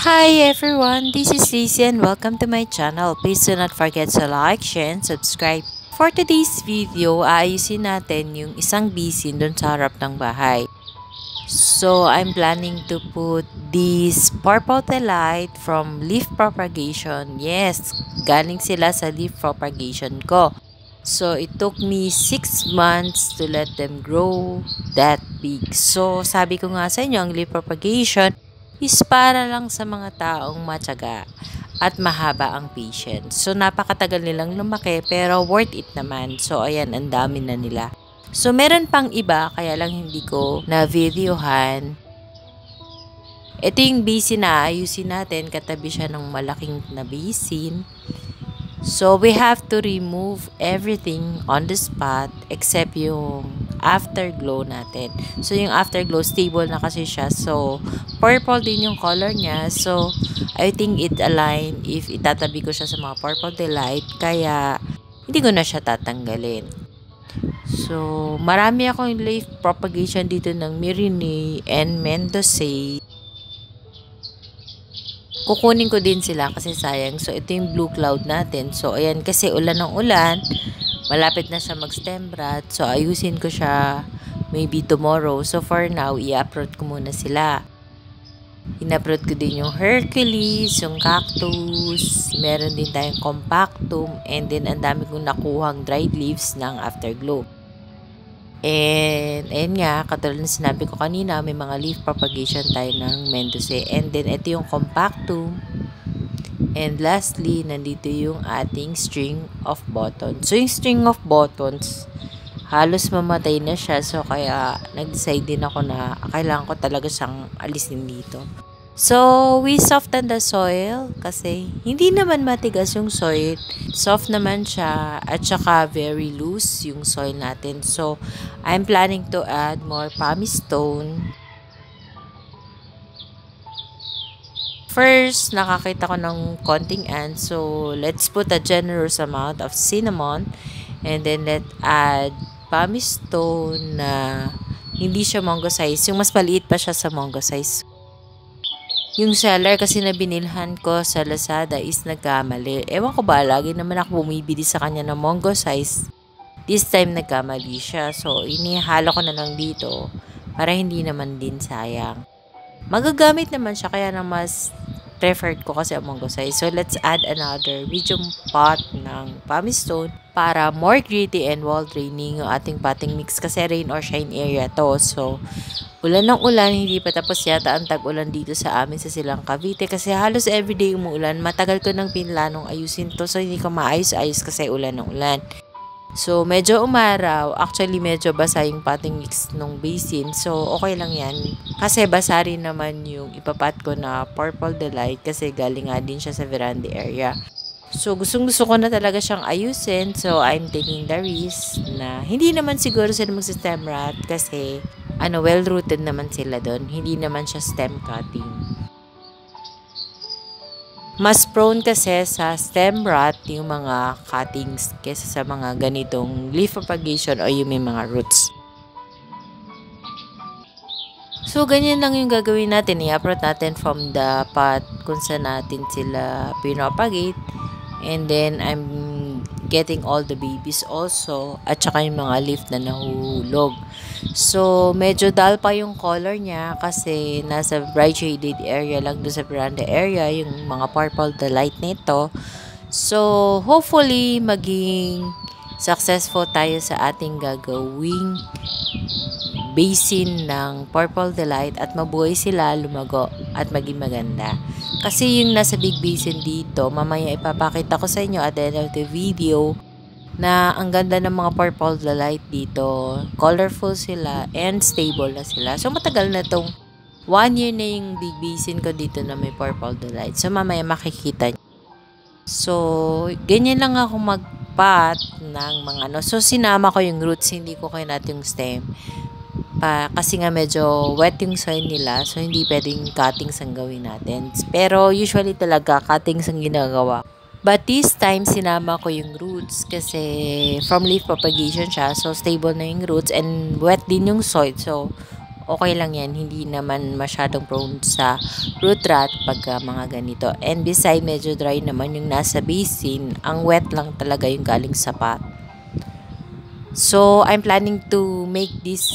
Hi everyone, this is Lizzie and welcome to my channel. Please do not forget to like, share, and subscribe. For today's video, aayusin natin yung isang bisin dun sa harap ng bahay. So, I'm planning to put this purple light from leaf propagation. Yes, galing sila sa leaf propagation ko. So, it took me 6 months to let them grow that big. So, sabi ko nga sa inyo, ang leaf propagation is para lang sa mga taong matyaga at mahaba ang patience. So, napakatagal nilang lumaki pero worth it naman. So, ayan, ang dami na nila. So, meron pang iba, kaya lang hindi ko na-videohan. Ito yung basin na ayusin natin. Katabi siya ng malaking na basin. So, we have to remove everything on the spot except yung afterglow natin. So, yung afterglow, stable na kasi siya. So, purple din yung color niya. So, I think it align if itatabi ko siya sa mga purple delight. Kaya, hindi ko na siya tatanggalin. So, marami akong leaf propagation dito ng Myrinae and Mendoza. Kukunin ko din sila kasi sayang. So, ito yung blue cloud natin. So, ayan, kasi ulan ng ulan. Malapit na siya mag-stem rot. So, ayusin ko siya maybe tomorrow. So, for now, i-uproot ko muna sila. In-uproot ko din yung Hercules, yung cactus. Meron din tayong compactum. And then, ang dami kong nakuhang dried leaves ng afterglow. And, ayun nga, katulad na sinabi ko kanina, may mga leaf propagation tayo ng Mendoza. And then, ito yung compactum. And lastly, nandito yung ating string of buttons. So, yung string of buttons, halos mamatay na siya. So, kaya, nag-decide din ako na kailangan ko talaga siyang alisin dito. So, we soften the soil kasi hindi naman matigas yung soil. Soft naman siya at saka very loose yung soil natin. So, I'm planning to add more pumice stone. First, nakakita ko ng konting ants. So, let's put a generous amount of cinnamon. And then, let's add pumice stone na hindi siya mango size. Yung mas maliit pa siya sa mango size. Yung seller kasi na binilhan ko sa Lazada is nagkamali. Ewan ko ba, lagi naman ako bumibili sa kanya ng mango size. This time nagkamali siya. So, inihalo ko na lang dito para hindi naman din sayang. Magagamit naman siya kaya na mas preferred ko kasi ang mango size. So, let's add another medium pot ng pumice stone para more gritty and wall draining yung ating potting mix kasi rain or shine area to. So, ulan ng ulan, hindi pa tapos yata ang tag-ulan dito sa amin sa Silang Cavite kasi halos everyday umuulan. Matagal ko nang pinlanong ayusin to so hindi ko maayos-ayos kasi ulan ng ulan. So, medyo umaraw. Actually, medyo basa yung potting mix nung basin. So, okay lang yan. Kasi basa rin naman yung ipapat ko na purple delight kasi galing nga din siya sa veranda area. So, gustong-gusto ko na talaga siyang ayusin. So, I'm taking the risk na hindi naman siguro sila mag-stem rot kasi well-rooted naman sila doon. Hindi naman siya stem cutting. Mas prone kasi sa stem rot yung mga cuttings kesa sa mga ganitong leaf propagation o yung may mga roots. So, ganyan lang yung gagawin natin. I-uproot natin from the pot kung saan natin sila pinopagate. And then, I'm getting all the babies also. At saka yung mga leaf na nahulog. So, medyo dull pa yung color niya kasi nasa bright shaded area lang doon sa veranda area yung mga purple delight nito. So, hopefully, maging successful tayo sa ating gagawing basin ng purple delight at mabuhay sila, lumago at maging maganda. Kasi yung nasa big basin dito, mamaya ipapakita ko sa inyo at the end of the video na ang ganda ng mga purple delight dito. Colorful sila and stable na sila. So, matagal na tong 1 year na yung big basin ko dito na may purple delight. So, mamaya makikita nyo. So, ganyan lang ako magpat ng mga So, sinama ko yung roots. Hindi ko kinat yung stem. Kasi nga medyo wet yung soil nila. So, hindi pwedeng cuttings ang gawin natin. Pero, usually talaga cuttings ang ginagawa. But this time, sinama ko yung roots kasi from leaf propagation siya. So, stable na yung roots and wet din yung soil. So, okay lang yan. Hindi naman masyadong prone sa root rot pagka mga ganito. And beside, medyo dry naman yung nasa basin. Ang wet lang talaga yung galing sa pot. So, I'm planning to make this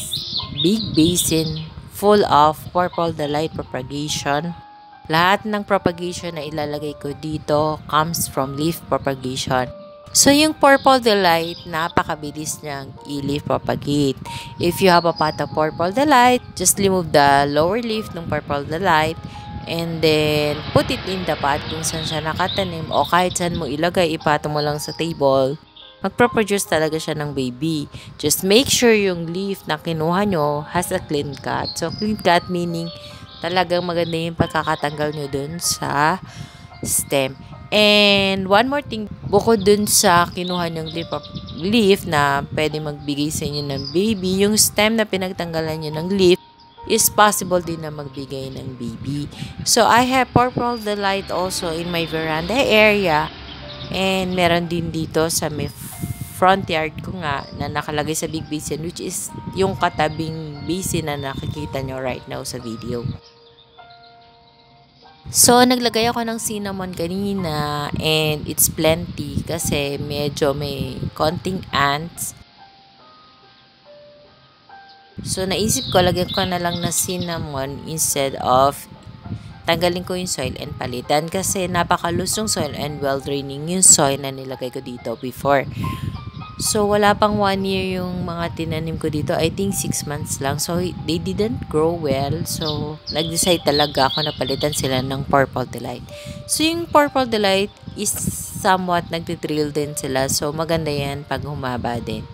big basin full of Purple Delight propagation. Lahat ng propagation na ilalagay ko dito comes from leaf propagation. So, yung Purple Delight, napakabilis niyang i-leaf propagate. If you have a pot of Purple Delight, just remove the lower leaf ng Purple Delight and then put it in the pot kung saan siya nakatanim o kahit saan mo ilagay, ipato mo lang sa table. Magproproduce talaga siya ng baby. Just make sure yung leaf na kinuha nyo has a clean cut. So, clean cut meaning talagang maganda yung pagkakatanggal nyo dun sa stem. And one more thing, bukod dun sa kinuha niyong leaf na pwede magbigay sa inyo ng baby, yung stem na pinagtanggalan niyo ng leaf is possible din na magbigay ng baby. So, I have Purple Delight also in my veranda area. And meron din dito sa may front yard ko nga na nakalagay sa big basin, which is yung katabing basin na nakikita nyo right now sa video. So, naglagay ako ng cinnamon kanina and it's plenty kasi medyo may konting ants. So, naisip ko, lagyan ko na lang na cinnamon instead of tanggalin ko yung soil and palitan kasi napakalusong soil and well-draining yung soil na nilagay ko dito before. So, wala pang 1 year yung mga tinanim ko dito. I think 6 months lang. So, they didn't grow well. So, nag-decide talaga ako na palitan sila ng Purple Delight. So, yung Purple Delight is somewhat nagtitrill din sila. So, maganda yan pag humaba din.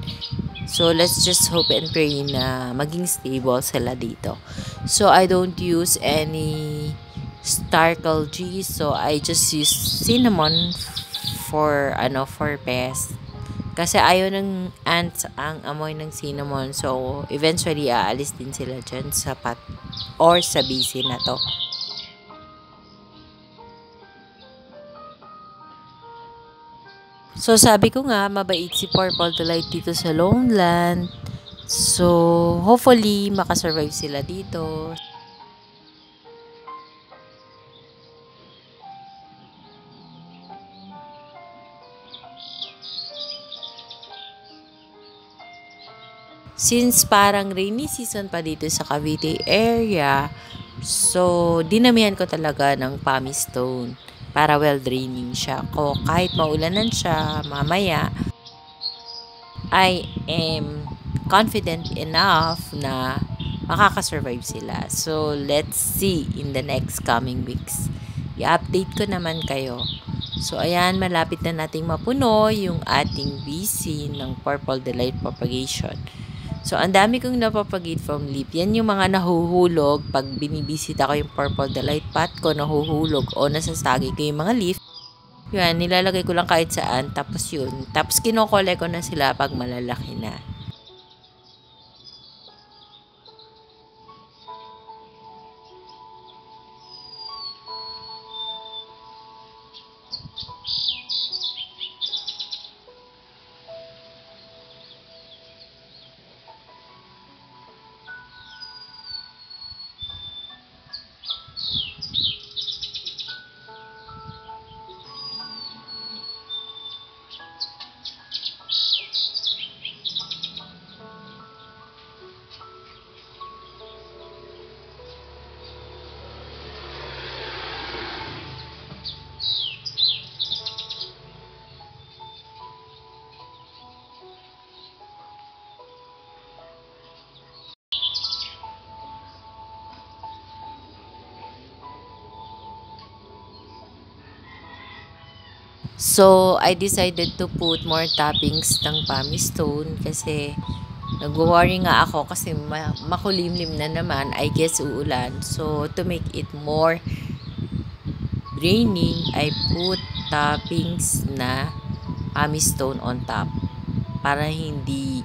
So, let's just hope and pray na maging stable sila dito. So, I don't use any Starkle G. So, I just use cinnamon for pest. Kasi ayaw ng ants ang amoy ng cinnamon. So, eventually, aalis din sila dyan sa pot or sa basin na to. So, sabi ko nga, mabait si Purple Delight dito sa Longland. So, hopefully, makasurvive sila dito. Since parang rainy season pa dito sa Cavite area, so dinamihan ko talaga ng pumice stone para well draining siya. Kahit maulanan siya mamaya, I am confident enough na makakasurvive sila. So, let's see in the next coming weeks. I-update ko naman kayo. So, ayan, malapit na nating mapuno yung ating basin ng Purple Delight propagation. So, ang dami kong napapagate from leaf. Yan yung mga nahuhulog. Pag binibisita ko yung Purple Delight pot ko, nahuhulog o nasasagi ko yung mga leaf. Yan, nilalagay ko lang kahit saan. Tapos yun. Tapos kinokole ko na sila pag malalaki na. So, I decided to put more toppings ng pumice stone kasi nag-worry nga ako kasi makulimlim na naman. I guess uulan. So, to make it more draining, I put toppings na pumice stone on top para hindi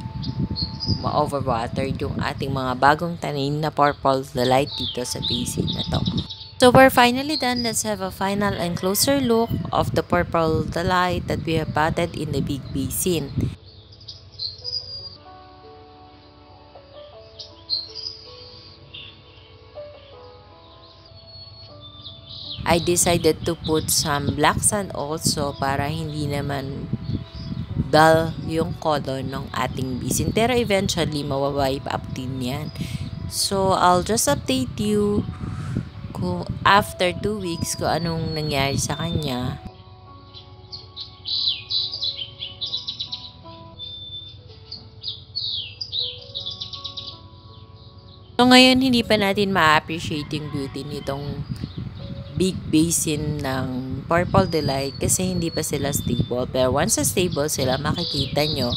ma-overwater yung ating mga bagong tanim na Purple Delight dito sa basin na to. So, we're finally done. Let's have a final and closer look of the Purple Delight that we have potted in the big basin. I decided to put some black sand also para hindi naman dull yung color ng ating bisin. Pero eventually, mawawipe up din yan. So, I'll just update you kung after 2 weeks kung anong nangyari sa kanya. So, ngayon, hindi pa natin ma-appreciate yung beauty nitong big basin ng Purple Delight kasi hindi pa sila stable. Pero once na stable sila, makikita nyo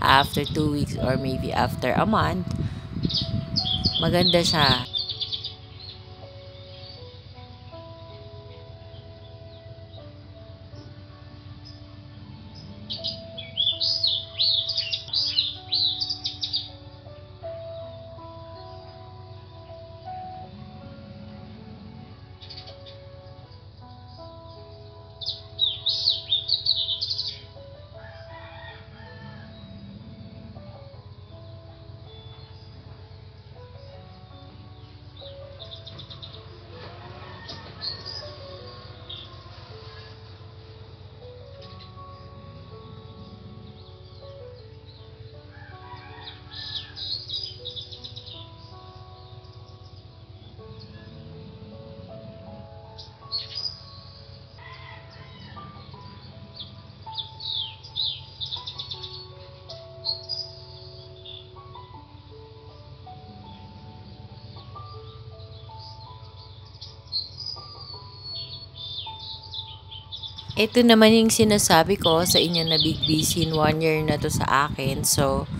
after 2 weeks or maybe after a month, maganda siya. Ito naman yung sinasabi ko sa inyo na big basin, 1 year na to sa akin. So,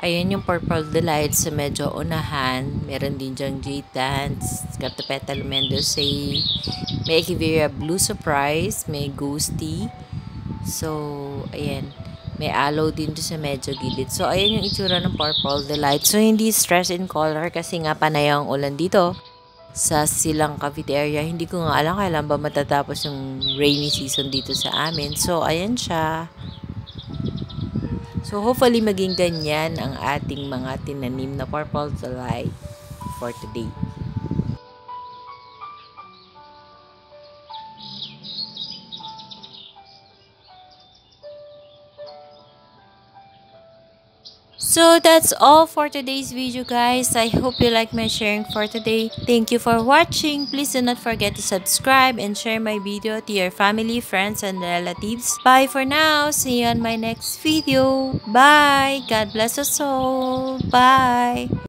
ayan yung Purple Delight sa medyo unahan. Meron din dyang Jade Dance, Catapetal Mendoza, may Echeveria Blue Surprise, may Ghosty. So, ayan. May aloe din to sa medyo gilid. So, ayan yung itsura ng Purple Delight. So, hindi stress in color kasi nga panay ang ulan dito sa Silang Cavite area. Hindi ko nga alam kailan ba matatapos yung rainy season dito sa amin. So, ayan siya. So, hopefully maging ganyan ang ating mga tinanim na Purple Delight for today. So that's all for today's video, guys. I hope you like my sharing for today. Thank you for watching. Please do not forget to subscribe and share my video to your family, friends, and relatives. Bye for now. See you on my next video. Bye. God bless us all. Bye.